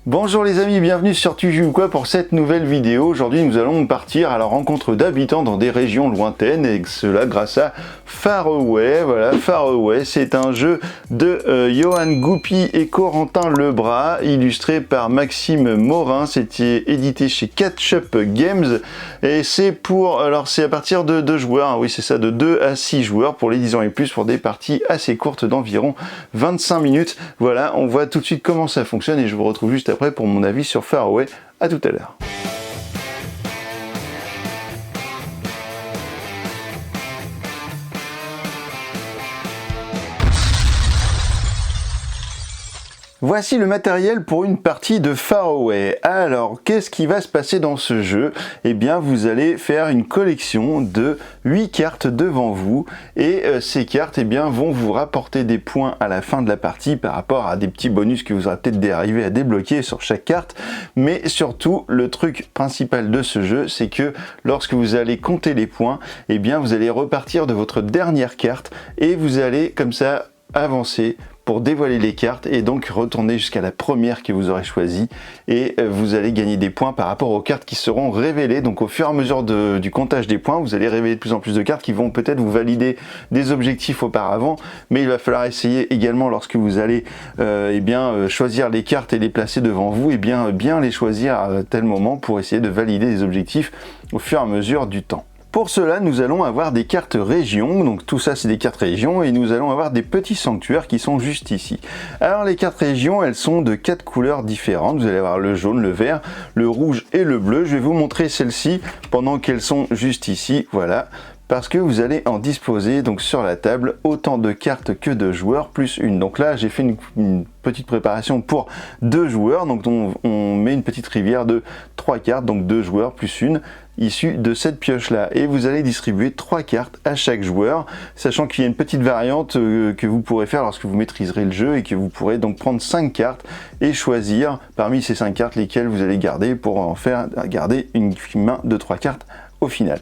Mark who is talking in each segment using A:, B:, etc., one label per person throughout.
A: Bonjour les amis, bienvenue sur Tu joues quoi pour cette nouvelle vidéo. Aujourd'hui nous allons partir à la rencontre d'habitants dans des régions lointaines et cela grâce à Faraway. Voilà, Faraway, c'est un jeu de Johan Goupy et Corentin Lebras, illustré par Maxime Morin. C'était édité chez Catch-Up Games et c'est pour, alors c'est à partir de 2 joueurs, hein, oui c'est ça, de 2 à 6 joueurs pour les 10 ans et plus, pour des parties assez courtes d'environ 25 minutes. Voilà, on voit tout de suite comment ça fonctionne et je vous retrouve juste après pour mon avis sur Faraway. À tout à l'heure. Voici le matériel pour une partie de Faraway. Alors, qu'est-ce qui va se passer dans ce jeu? Eh bien, vous allez faire une collection de 8 cartes devant vous et ces cartes vont vous rapporter des points à la fin de la partie par rapport à des petits bonus que vous aurez peut-être arrivé à débloquer sur chaque carte. Mais surtout, le truc principal de ce jeu, c'est que lorsque vous allez compter les points, eh bien, vous allez repartir de votre dernière carte et vous allez comme ça avancer pour dévoiler les cartes et donc retourner jusqu'à la première que vous aurez choisie et vous allez gagner des points par rapport aux cartes qui seront révélées. Donc au fur et à mesure du comptage des points, vous allez révéler de plus en plus de cartes qui vont peut-être vous valider des objectifs auparavant, mais il va falloir essayer également lorsque vous allez choisir les cartes et les placer devant vous, et bien les choisir à tel moment pour essayer de valider des objectifs au fur et à mesure du temps. Pour cela, nous allons avoir des cartes régions, donc tout ça c'est des cartes régions, et nous allons avoir des petits sanctuaires qui sont juste ici. Alors les cartes régions, elles sont de 4 couleurs différentes, vous allez avoir le jaune, le vert, le rouge et le bleu. Je vais vous montrer celles-ci pendant qu'elles sont juste ici, voilà. Parce que vous allez en disposer donc sur la table autant de cartes que de joueurs plus une. Donc là j'ai fait une petite préparation pour 2 joueurs, donc on met une petite rivière de 3 cartes, donc 2 joueurs plus une, issue de cette pioche là, et vous allez distribuer 3 cartes à chaque joueur, sachant qu'il y a une petite variante que vous pourrez faire lorsque vous maîtriserez le jeu et que vous pourrez donc prendre 5 cartes et choisir parmi ces 5 cartes lesquelles vous allez garder pour en faire garder une main de 3 cartes au final.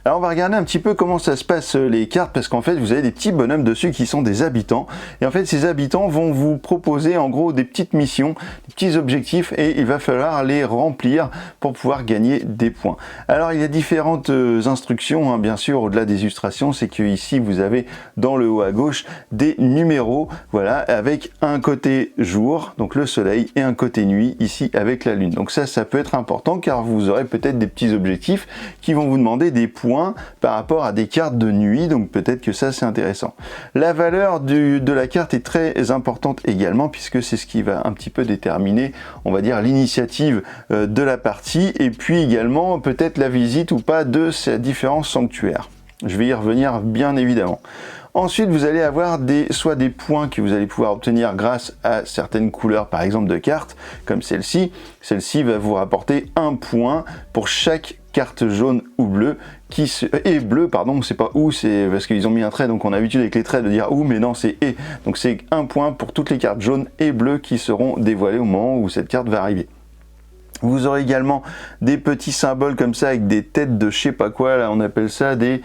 A: Alors on va regarder un petit peu comment ça se passe les cartes, parce qu'en fait vous avez des petits bonhommes dessus qui sont des habitants, et en fait ces habitants vont vous proposer en gros des petites missions, des petits objectifs, et il va falloir les remplir pour pouvoir gagner des points. Alors il y a différentes instructions, hein, bien sûr, au-delà des illustrations, c'est que ici vous avez dans le haut à gauche des numéros, voilà, avec un côté jour, donc le soleil, et un côté nuit, ici avec la lune. Donc ça peut être important car vous aurez peut-être des petits objectifs qui vont vous demander des points par rapport à des cartes de nuit, donc peut-être que ça c'est intéressant. La valeur de la carte est très importante également, puisque c'est ce qui va un petit peu déterminer, on va dire, l'initiative de la partie, et puis également peut-être la visite ou pas de ces différents sanctuaires. Je vais y revenir bien évidemment. Ensuite, vous allez avoir soit des points que vous allez pouvoir obtenir grâce à certaines couleurs, par exemple de cartes, comme celle-ci. Celle-ci va vous rapporter 1 point pour chaque carte jaune ou bleue, et bleu, pardon, on ne sait pas où, c'est parce qu'ils ont mis un trait, donc on a l'habitude avec les traits de dire où, mais non, c'est et. Donc c'est 1 point pour toutes les cartes jaunes et bleues qui seront dévoilées au moment où cette carte va arriver. Vous aurez également des petits symboles comme ça avec des têtes de je sais pas quoi, là on appelle ça des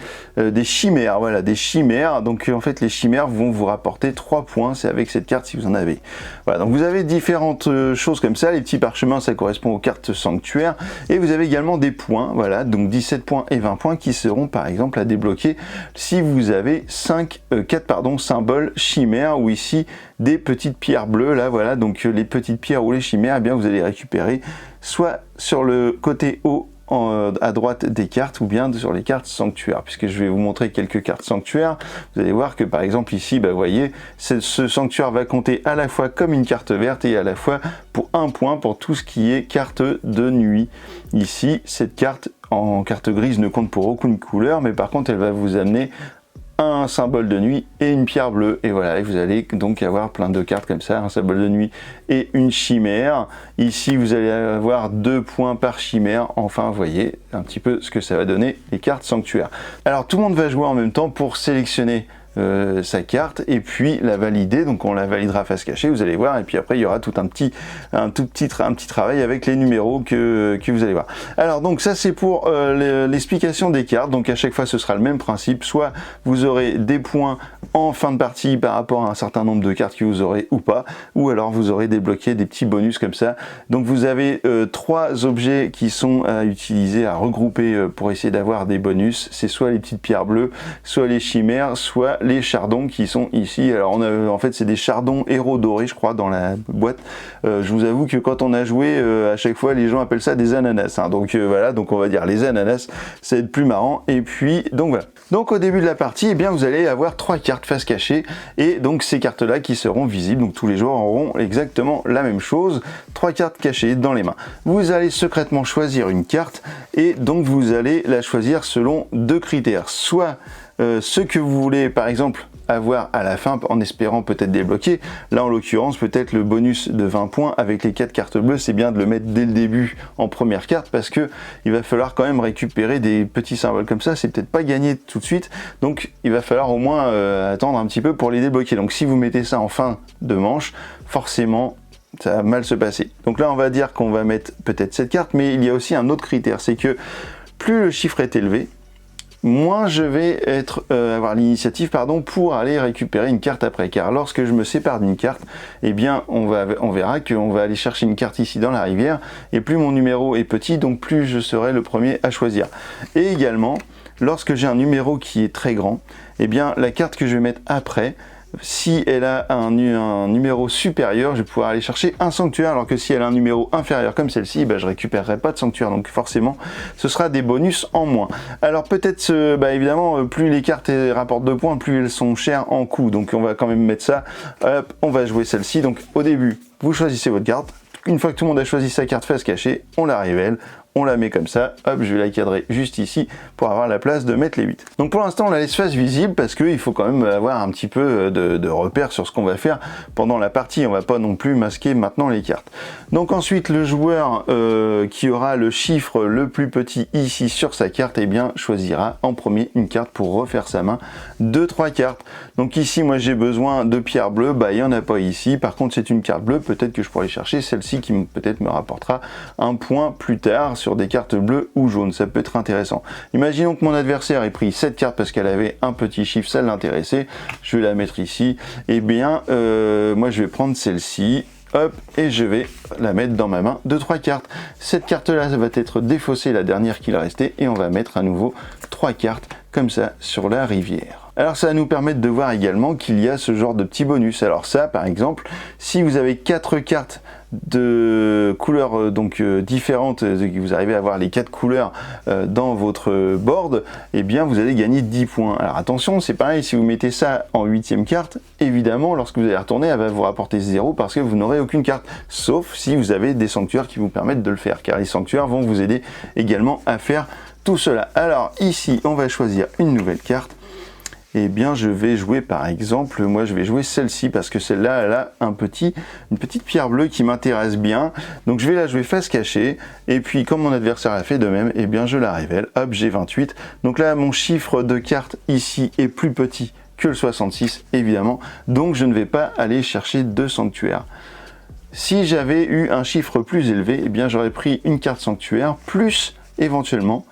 A: chimères, voilà, des chimères. Donc en fait les chimères vont vous rapporter 3 points, c'est avec cette carte si vous en avez. Voilà, donc vous avez différentes choses comme ça, les petits parchemins ça correspond aux cartes sanctuaires, et vous avez également des points, voilà, donc 17 points et 20 points qui seront par exemple à débloquer si vous avez 4 symboles chimères, ou ici des petites pierres bleues, là voilà, donc les petites pierres ou les chimères, eh bien vous allez récupérer soit sur le côté haut à droite des cartes, ou bien sur les cartes sanctuaires, puisque je vais vous montrer quelques cartes sanctuaires. Vous allez voir que par exemple ici, vous voyez, ce sanctuaire va compter à la fois comme une carte verte et à la fois pour 1 point pour tout ce qui est carte de nuit. Ici, cette carte en carte grise ne compte pour aucune couleur, mais par contre elle va vous amener un symbole de nuit et une pierre bleue, et voilà, et vous allez donc avoir plein de cartes comme ça, un symbole de nuit et une chimère. Ici vous allez avoir 2 points par chimère. Enfin vous voyez un petit peu ce que ça va donner les cartes sanctuaires. Alors tout le monde va jouer en même temps pour sélectionner sa carte et puis la valider, donc on la validera face cachée, vous allez voir, et puis après il y aura tout un petit travail avec les numéros que vous allez voir. Alors donc ça c'est pour l'explication des cartes, donc à chaque fois ce sera le même principe, soit vous aurez des points en fin de partie par rapport à un certain nombre de cartes que vous aurez ou pas, ou alors vous aurez débloqué des petits bonus comme ça. Donc vous avez 3 objets qui sont à utiliser, à regrouper pour essayer d'avoir des bonus. C'est soit les petites pierres bleues, soit les chimères, soit les chardons qui sont ici. Alors en fait c'est des chardons héros dorés je crois dans la boîte. Je vous avoue que quand on a joué à chaque fois les gens appellent ça des ananas, hein. Donc voilà, donc on va dire les ananas, ça va être plus marrant. Et puis donc voilà. Donc au début de la partie, eh bien, vous allez avoir 3 cartes face cachée et donc ces cartes là qui seront visibles, donc tous les joueurs auront exactement la même chose, 3 cartes cachées dans les mains. Vous allez secrètement choisir une carte et donc vous allez la choisir selon 2 critères, soit ce que vous voulez par exemple avoir à la fin en espérant peut-être débloquer. Là en l'occurrence peut-être le bonus de 20 points avec les 4 cartes bleues, c'est bien de le mettre dès le début en première carte parce que il va falloir quand même récupérer des petits symboles comme ça, c'est peut-être pas gagné tout de suite, donc il va falloir au moins attendre un petit peu pour les débloquer. Donc si vous mettez ça en fin de manche, forcément ça va mal se passer. Donc là on va dire qu'on va mettre peut-être cette carte, mais il y a aussi un autre critère, c'est que plus le chiffre est élevé, moins je vais avoir l'initiative pour aller récupérer une carte après, car lorsque je me sépare d'une carte, eh bien on verra qu'on va aller chercher une carte ici dans la rivière, et plus mon numéro est petit, donc plus je serai le premier à choisir. Et également, lorsque j'ai un numéro qui est très grand, eh bien la carte que je vais mettre après, si elle a un numéro supérieur, je vais pouvoir aller chercher un sanctuaire, alors que si elle a un numéro inférieur comme celle-ci, je récupérerai pas de sanctuaire, donc forcément ce sera des bonus en moins. Alors peut-être évidemment plus les cartes rapportent 2 points, plus elles sont chères en coût, donc on va quand même mettre ça. Hop, on va jouer celle-ci. Donc au début vous choisissez votre carte, une fois que tout le monde a choisi sa carte face cachée, on la révèle, on la met comme ça, hop, je vais la cadrer juste ici pour avoir la place de mettre les 8. Donc pour l'instant on la laisse face visible parce qu'il faut quand même avoir un petit peu de repères sur ce qu'on va faire pendant la partie, on va pas non plus masquer maintenant les cartes. Donc ensuite le joueur qui aura le chiffre le plus petit ici sur sa carte, eh bien choisira en premier une carte pour refaire sa main de 3 cartes. Donc ici moi j'ai besoin de pierres bleues, il n'y en a pas ici, par contre c'est une carte bleue, peut-être que je pourrais chercher celle-ci qui peut-être me rapportera un point plus tard sur des cartes bleues ou jaunes, ça peut être intéressant. Imaginons que mon adversaire ait pris cette carte parce qu'elle avait un petit chiffre, ça l'intéressait, je vais la mettre ici, et bien moi je vais prendre celle-ci, hop, et je vais la mettre dans ma main de 3 cartes. Cette carte là va être défaussée, la dernière qu'il restait, et on va mettre à nouveau 3 cartes comme ça sur la rivière. Alors ça va nous permettre de voir également qu'il y a ce genre de petits bonus. Alors ça par exemple, si vous avez 4 cartes de couleurs différentes, vous arrivez à avoir les 4 couleurs dans votre board, et bien vous allez gagner 10 points. Alors attention, c'est pareil, si vous mettez ça en 8e carte, évidemment lorsque vous allez retourner, elle va vous rapporter 0 parce que vous n'aurez aucune carte, sauf si vous avez des sanctuaires qui vous permettent de le faire, car les sanctuaires vont vous aider également à faire tout cela. Alors ici on va choisir une nouvelle carte. Eh bien je vais jouer par exemple, moi je vais jouer celle-ci parce que celle-là elle a une petite pierre bleue qui m'intéresse bien, donc je vais la jouer face cachée, et puis comme mon adversaire a fait de même, eh bien je la révèle, hop, j'ai 28, donc là mon chiffre de carte ici est plus petit que le 66 évidemment, donc je ne vais pas aller chercher de sanctuaire. Si j'avais eu un chiffre plus élevé, eh bien j'aurais pris une carte sanctuaire plus éventuellement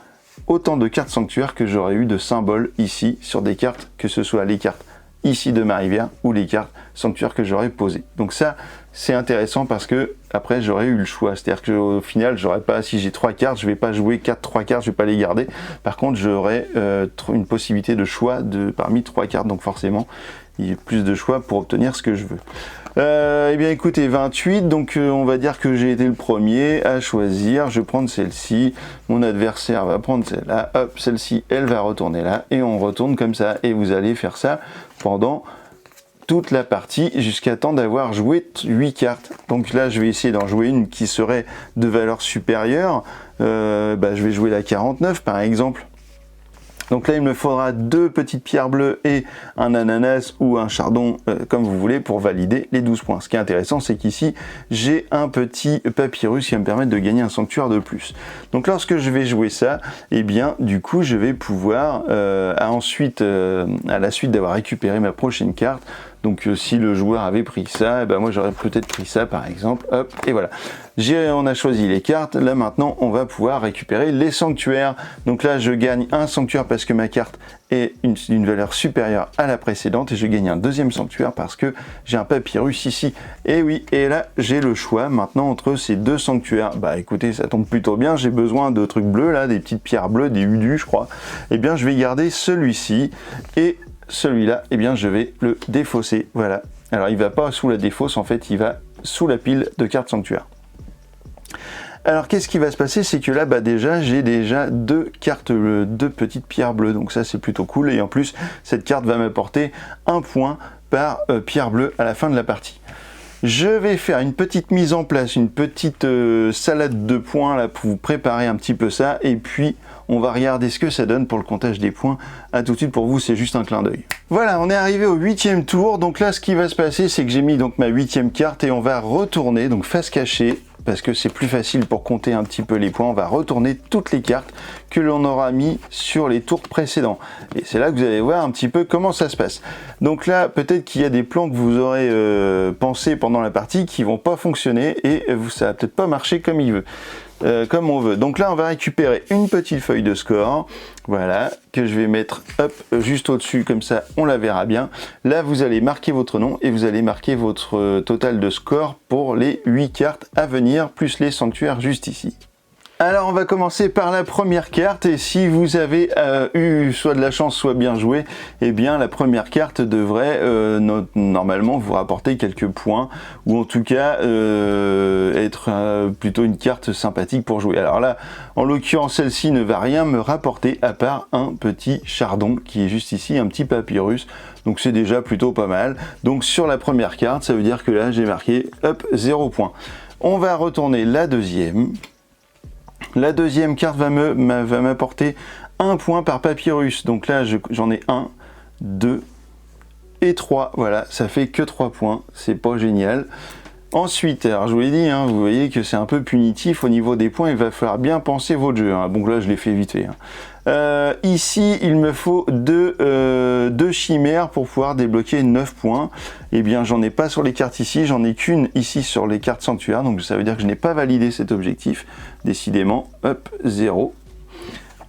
A: autant de cartes sanctuaires que j'aurais eu de symboles ici sur des cartes, que ce soit les cartes ici de ma rivière ou les cartes sanctuaires que j'aurais posées. Donc ça c'est intéressant parce que après j'aurais eu le choix, c'est-à-dire qu'au final j'aurais pas, si j'ai 3 cartes, je vais pas jouer 3 cartes, je vais pas les garder. Par contre j'aurais une possibilité de choix parmi 3 cartes, donc forcément il y a plus de choix pour obtenir ce que je veux. Eh bien écoutez, 28, donc on va dire que j'ai été le premier à choisir, je vais prendre celle-ci, mon adversaire va prendre celle-là, hop, celle-ci elle va retourner là, et on retourne comme ça, et vous allez faire ça pendant toute la partie jusqu'à temps d'avoir joué 8 cartes. Donc là je vais essayer d'en jouer une qui serait de valeur supérieure, je vais jouer la 49 par exemple. Donc là il me faudra 2 petites pierres bleues et un ananas ou un chardon comme vous voulez pour valider les 12 points. Ce qui est intéressant c'est qu'ici j'ai un petit papyrus qui va me permettre de gagner un sanctuaire de plus. Donc lorsque je vais jouer ça, et bien du coup je vais pouvoir ensuite à la suite d'avoir récupéré ma prochaine carte, Donc si le joueur avait pris ça, moi j'aurais peut-être pris ça par exemple, hop, et voilà. On a choisi les cartes, là maintenant on va pouvoir récupérer les sanctuaires. Donc là je gagne un sanctuaire parce que ma carte est une valeur supérieure à la précédente, et je gagne un deuxième sanctuaire parce que j'ai un papyrus ici. Et oui, et là j'ai le choix maintenant entre ces deux sanctuaires. Écoutez, ça tombe plutôt bien, j'ai besoin de trucs bleus là, des petites pierres bleues, des udus je crois. Eh bien je vais garder celui-ci, et celui-là, eh bien je vais le défausser, voilà. Alors il va pas sous la défausse, en fait il va sous la pile de cartes sanctuaires. Alors qu'est-ce qui va se passer, c'est que là déjà j'ai déjà deux petites pierres bleues, donc ça c'est plutôt cool, et en plus cette carte va m'apporter un point par pierre bleue à la fin de la partie. Je vais faire une petite mise en place, une petite salade de points là pour vous préparer un petit peu ça, et puis on va regarder ce que ça donne pour le comptage des points. À tout de suite, pour vous c'est juste un clin d'œil. Voilà, on est arrivé au 8e tour, donc là ce qui va se passer c'est que j'ai mis donc ma 8e carte, et on va retourner, donc face cachée, parce que c'est plus facile pour compter un petit peu les points, on va retourner toutes les cartes que l'on aura mis sur les tours précédents. Et c'est là que vous allez voir un petit peu comment ça se passe. Donc là, peut-être qu'il y a des plans que vous aurez pensé pendant la partie qui vont pas fonctionner, et ça va peut-être pas marcher comme on veut. Donc là, on va récupérer une petite feuille de score, voilà, que je vais mettre hop, juste au-dessus, comme ça on la verra bien. Là, vous allez marquer votre nom et vous allez marquer votre total de score pour les 8 cartes à venir, plus les sanctuaires juste ici. Alors on va commencer par la première carte, et si vous avez eu soit de la chance soit bien joué, eh bien la première carte devrait normalement vous rapporter quelques points, ou en tout cas être plutôt une carte sympathique pour jouer. Alors là, en l'occurrence, celle-ci ne va rien me rapporter à part un petit chardon qui est juste ici, un petit papyrus, donc c'est déjà plutôt pas mal. Donc sur la première carte, ça veut dire que là j'ai marqué hop 0 points. On va retourner la deuxième. La deuxième carte va m'apporter un point par papyrus. Donc là, j'en ai 1, 2 et 3. Voilà, ça fait que 3 points. C'est pas génial. Ensuite, alors je vous l'ai dit, vous voyez que c'est un peu punitif au niveau des points. Il va falloir bien penser votre jeu. Donc là, je l'ai fait vite fait. Ici, il me faut deux chimères pour pouvoir débloquer 9 points. Eh bien, j'en ai pas sur les cartes ici, j'en ai qu'une ici sur les cartes sanctuaires, donc ça veut dire que je n'ai pas validé cet objectif. Décidément, hop, 0.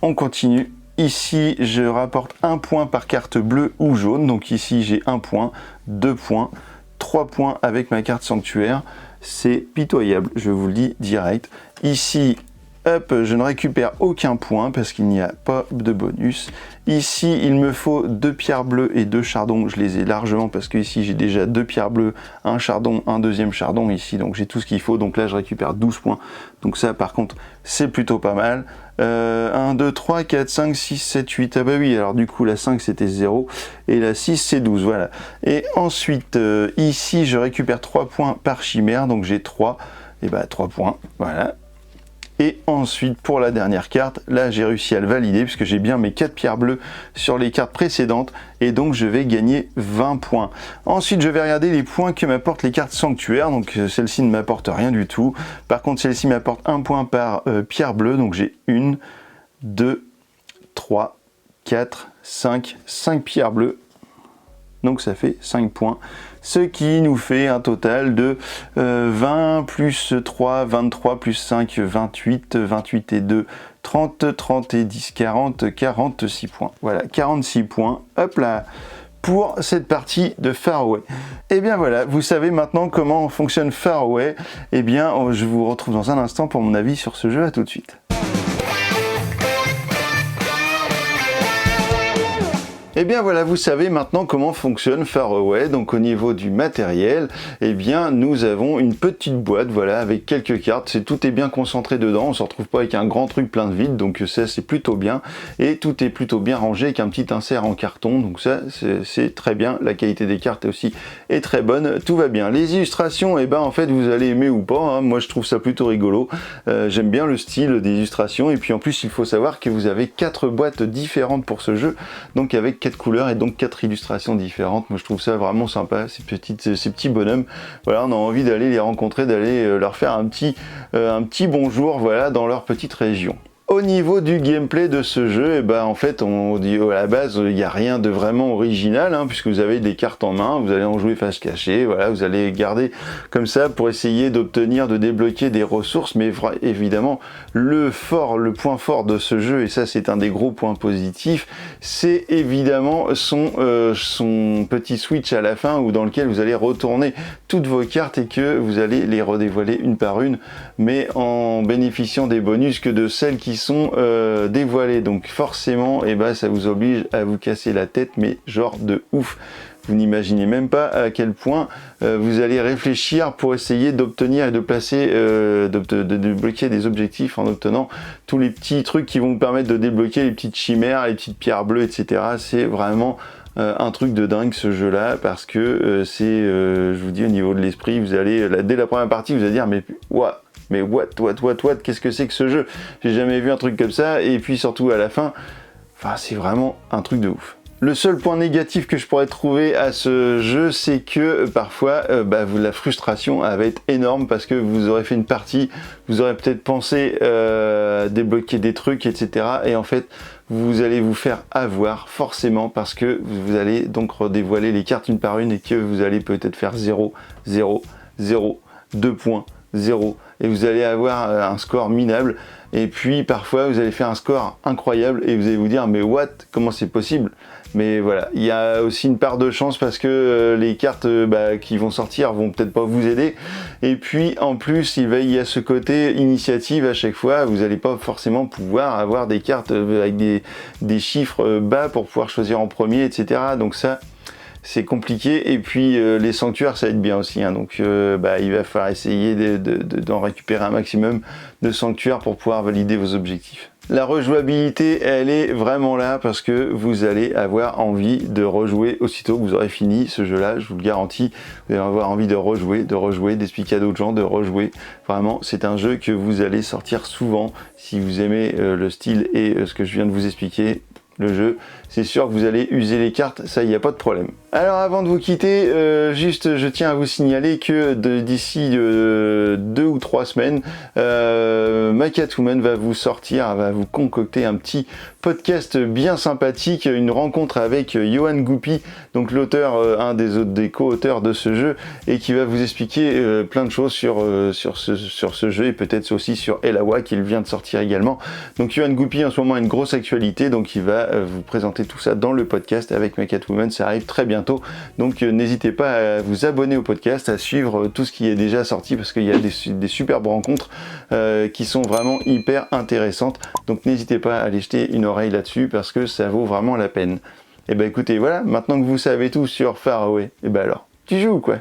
A: On continue. Ici, je rapporte 1 point par carte bleue ou jaune, donc ici j'ai 1 point, 2 points, 3 points avec ma carte sanctuaire. C'est pitoyable, je vous le dis direct. Ici, hop, je ne récupère aucun point parce qu'il n'y a pas de bonus. Ici, il me faut 2 pierres bleues et 2 chardons. Je les ai largement parce que ici j'ai déjà 2 pierres bleues, un chardon, un deuxième chardon ici. Donc j'ai tout ce qu'il faut. Donc là, je récupère 12 points. Donc ça, par contre, c'est plutôt pas mal. 1, 2, 3, 4, 5, 6, 7, 8. Ah bah oui, alors du coup, la 5, c'était 0. Et la 6, c'est 12. Voilà. Et ensuite, ici, je récupère 3 points par chimère. Donc j'ai 3. Et bah 3 points. Voilà. Et ensuite, pour la dernière carte, là j'ai réussi à le valider puisque j'ai bien mes 4 pierres bleues sur les cartes précédentes, et donc je vais gagner 20 points. Ensuite, je vais regarder les points que m'apportent les cartes sanctuaires. Donc celle-ci ne m'apporte rien du tout. Par contre, celle-ci m'apporte 1 point par pierre bleue. Donc j'ai 1, 2, 3, 4, 5 pierres bleues. Donc ça fait 5 points. Ce qui nous fait un total de 20 plus 3, 23 plus 5, 28, 28 et 2, 30, 30 et 10, 40, 46 points. Voilà, 46 points, hop là, pour cette partie de Faraway. Et bien voilà, vous savez maintenant comment fonctionne Faraway. Et bien, je vous retrouve dans un instant pour mon avis sur ce jeu. À tout de suite. Et bien voilà, vous savez maintenant comment fonctionne Faraway. Donc au niveau du matériel, eh bien nous avons une petite boîte, voilà, avec quelques cartes. Tout est bien concentré dedans, on se retrouve pas avec un grand truc plein de vide, donc ça c'est plutôt bien. Et tout est plutôt bien rangé avec un petit insert en carton, donc ça c'est très bien. La qualité des cartes aussi est très bonne, tout va bien. Les illustrations, eh ben en fait vous allez aimer ou pas, moi je trouve ça plutôt rigolo. J'aime bien le style des illustrations, et puis en plus il faut savoir que vous avez 4 boîtes différentes pour ce jeu, donc avec 4 couleurs et donc 4 illustrations différentes. Moi je trouve ça vraiment sympa, ces petits bonhommes. Voilà, on a envie d'aller les rencontrer, d'aller leur faire un petit bonjour, voilà, dans leur petite région. Au niveau du gameplay de ce jeu, et ben en fait on dit à la base il n'y a rien de vraiment original, puisque vous avez des cartes en main, vous allez en jouer face cachée, voilà, vous allez garder comme ça pour essayer d'obtenir, de débloquer des ressources, mais évidemment le point fort de ce jeu, et ça c'est un des gros points positifs, c'est évidemment son petit switch à la fin, où dans lequel vous allez retourner toutes vos cartes et que vous allez les redévoiler une par une, mais en bénéficiant des bonus que de celles qui sont dévoilées. Donc forcément, ça vous oblige à vous casser la tête, mais genre de ouf. Vous n'imaginez même pas à quel point vous allez réfléchir pour essayer d'obtenir et de placer, de débloquer des objectifs en obtenant tous les petits trucs qui vont vous permettre de débloquer les petites chimères, les petites pierres bleues, etc. C'est vraiment un truc de dingue ce jeu là, parce que je vous dis, au niveau de l'esprit, vous allez, dès la première partie, vous allez dire mais what, qu'est-ce que c'est que ce jeu? J'ai jamais vu un truc comme ça, et puis surtout à la fin, c'est vraiment un truc de ouf. Le seul point négatif que je pourrais trouver à ce jeu, c'est que parfois la frustration va être énorme, parce que vous aurez fait une partie, vous aurez peut-être pensé débloquer des trucs, etc. Et en fait, vous allez vous faire avoir forcément, parce que vous allez donc redévoiler les cartes une par une, et que vous allez peut-être faire 0, 0, 0, 2 points, 0, et vous allez avoir un score minable. Et puis parfois vous allez faire un score incroyable et vous allez vous dire mais what, comment c'est possible? Mais voilà, il y a aussi une part de chance, parce que les cartes qui vont sortir vont peut-être pas vous aider, et puis en plus il y a ce côté initiative à chaque fois, vous n'allez pas forcément pouvoir avoir des cartes avec des chiffres bas pour pouvoir choisir en premier, etc. Donc ça, c'est compliqué. Et puis les sanctuaires, ça aide bien aussi, donc il va falloir essayer d'en récupérer un maximum de sanctuaires pour pouvoir valider vos objectifs. La rejouabilité, elle est vraiment là, parce que vous allez avoir envie de rejouer aussitôt que vous aurez fini ce jeu-là, je vous le garantis. Vous allez avoir envie de rejouer, d'expliquer à d'autres gens, de rejouer. Vraiment, c'est un jeu que vous allez sortir souvent si vous aimez le style et ce que je viens de vous expliquer. Le jeu, c'est sûr que vous allez user les cartes, ça, il n'y a pas de problème. Alors avant de vous quitter, je tiens à vous signaler que d'ici 2 ou 3 semaines, MyCatWoman va vous concocter un petit podcast bien sympathique, une rencontre avec Johan Goupy, donc l'auteur, un des co-auteurs de ce jeu, et qui va vous expliquer plein de choses sur ce jeu, et peut-être aussi sur Elawa, qui vient de sortir également. Donc Johan Goupy en ce moment a une grosse actualité, donc il va vous présenter tout ça dans le podcast avec MyCatWoman, ça arrive très bientôt. Donc n'hésitez pas à vous abonner au podcast, à suivre tout ce qui est déjà sorti, parce qu'il y a des superbes rencontres qui sont vraiment hyper intéressantes. Donc n'hésitez pas à aller jeter une oreille là-dessus, parce que ça vaut vraiment la peine. Et écoutez, voilà, maintenant que vous savez tout sur Faraway, alors, tu joues quoi?